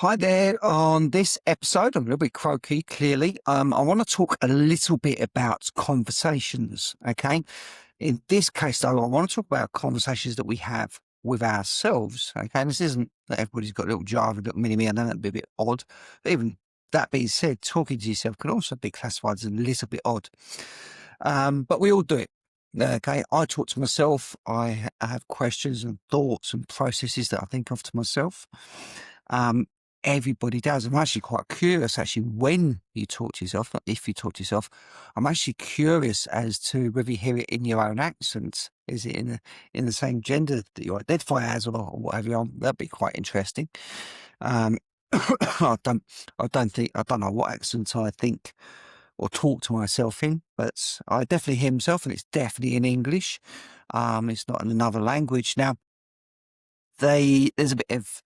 Hi there. On this episode, I'm a little bit croaky, clearly. I want to talk a little bit about conversations. Okay. In this case, though, I want to talk about conversations that we have with ourselves. Okay. And this isn't that everybody's got a little jar, a little mini me. I know that'd be a bit odd. But even that being said, talking to yourself can also be classified as a little bit odd. But we all do it. Okay. I talk to myself. I have questions and thoughts and processes that I think of to myself. Um, Everybody does. I'm actually quite curious, actually, when you talk to yourself, not if you talk to yourself. I'm actually curious as to whether you hear it in your own accent. Is it in the same gender that you identify as, or whatever? That'd be quite interesting. Um, I don't, I don't know what accent I think or talk to myself in, but I definitely hear myself, and it's definitely in English. It's not in another language. Now, there's a bit of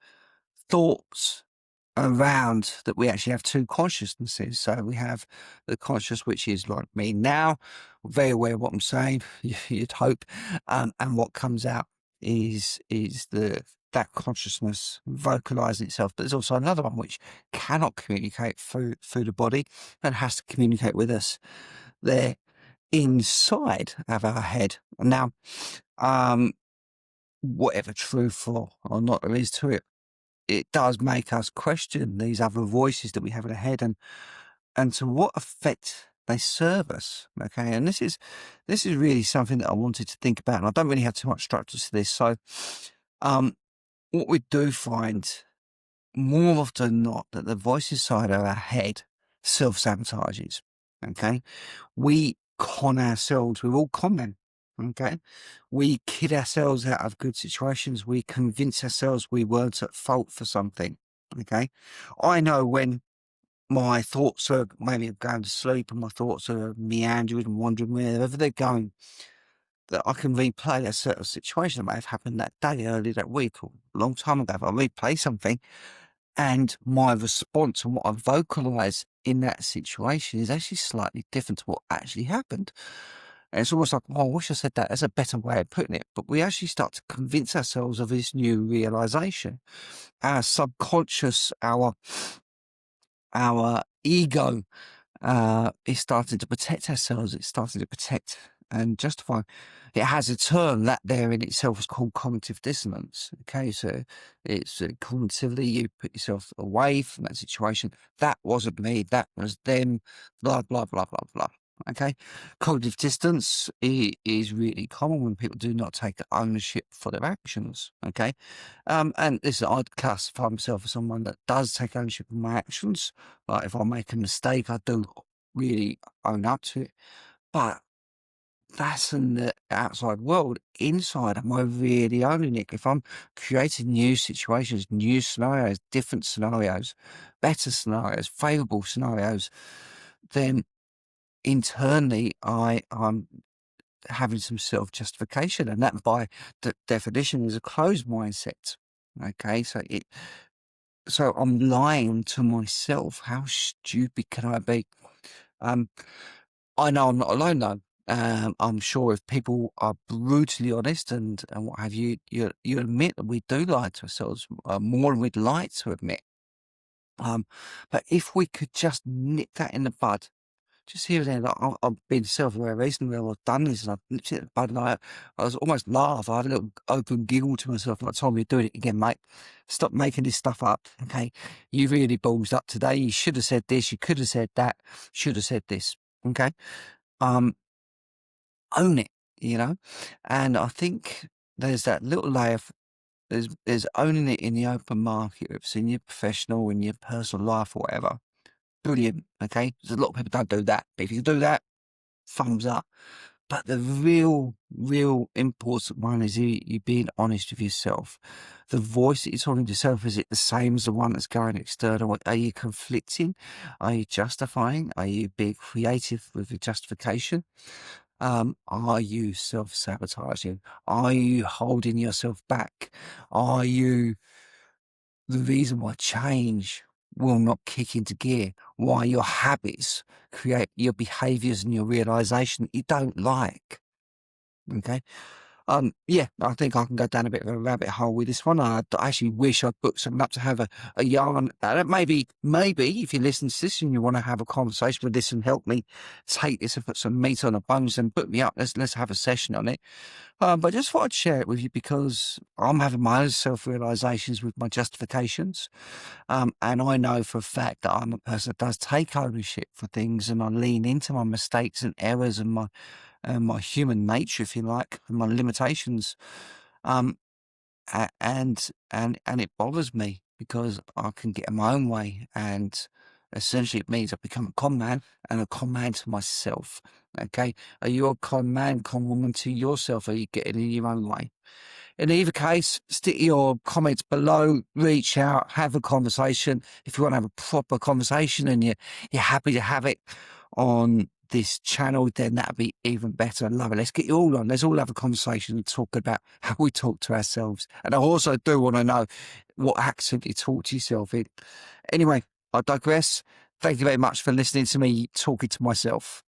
thoughts around that we actually have two consciousnesses. So we have the conscious, which is like me now, very aware of what I'm saying, you'd hope, and what comes out is that consciousness vocalizing itself. But there's also another one which cannot communicate through the body and has to communicate with us there inside of our head. Now, um, whatever truth or not there is to it, it does make us question these other voices that we have in our head and to what effect they serve us. Okay. And this is really something that I wanted to think about. And I don't really have too much structure to this. So um what we do find more often than not that the voice inside of our head self-sabotages. Okay. We con ourselves. We're all con men. Okay. We kid ourselves out of good situations. We convince ourselves we weren't at fault for something. Okay. I know when my thoughts are maybe going to sleep and my thoughts are meandering and wandering wherever they're going, that I can replay a certain situation that may have happened that day, earlier that week, or a long time ago. If I replay something and my response and what I vocalize in that situation is actually slightly different to what actually happened. And it's almost like, oh, I wish I said that. That's a better way of putting it. But we actually start to convince ourselves of this new realization. Our subconscious, our ego is starting to protect ourselves. It's starting to protect and justify. It has a term that there in itself is called cognitive dissonance. Okay, so it's cognitively you put yourself away from that situation. That wasn't me. That was them. Blah blah blah blah blah. Okay, cognitive dissonance is really common when people do not take ownership for their actions. Okay, and listen, I'd classify myself as someone that does take ownership of my actions. Like if I make a mistake, I do really own up to it. But that's in the outside world. Inside, am I really owning it? If I'm creating new situations, new scenarios, different scenarios, better scenarios, favorable scenarios, then internally I'm having some self justification. And that by definition is a closed mindset. Okay, so I'm lying to myself. How stupid can I be? Um, I know I'm not alone though. I'm sure if people are brutally honest and what have you, you admit that we do lie to ourselves more than we'd like to admit. But if we could just nip that in the bud, just here and there, like I've been self-aware recently where I've done this and I've nipped it in the bud and I was almost laugh. I had a little open giggle to myself like, Tom, you're doing it again, mate. Stop making this stuff up. Okay. You really ballsed up today. You should have said this. You could have said that. Should have said this. Okay. Um, Own it, you know? And I think there's that little layer of there's owning it in the open market, if it's in your professional, in your personal life or whatever. Brilliant. Okay. There's a lot of people don't do that. But if you do that, thumbs up. But the real important one is you being honest with yourself. The voice that you're talking to yourself, is it the same as the one that's going external? Are you conflicting? Are you justifying? Are you being creative with the justification? Are you self-sabotaging? Are you holding yourself back? Are you the reason why change will not kick into gear? Why your habits create your behaviors and your realization you don't like? Okay. Yeah, I think I can go down a bit of a rabbit hole with this one. I actually wish I'd booked something up to have a yarn. Maybe if you listen to this and you want to have a conversation with this and help me take this and put some meat on the bones and put me up, let's have a session on it. But I just thought I'd share it with you because I'm having my own self-realizations with my justifications. And I know for a fact that I'm a person that does take ownership for things, and I lean into my mistakes and errors and my human nature, if you like, and my limitations. Um, and it bothers me because I can get in my own way, and essentially it means I become a con man and a con man to myself. Okay, are you a con man, con woman to yourself? Or are you getting in your own way? In either case, stick your comments below, reach out, have a conversation. If you want to have a proper conversation and you're happy to have it on this channel, then that'd be even better. I love it. Let's get you all on. Let's all have a conversation and talk about how we talk to ourselves. And I also do want to know what accent you talk to yourself in. Anyway, I digress. Thank you very much for listening to me talking to myself.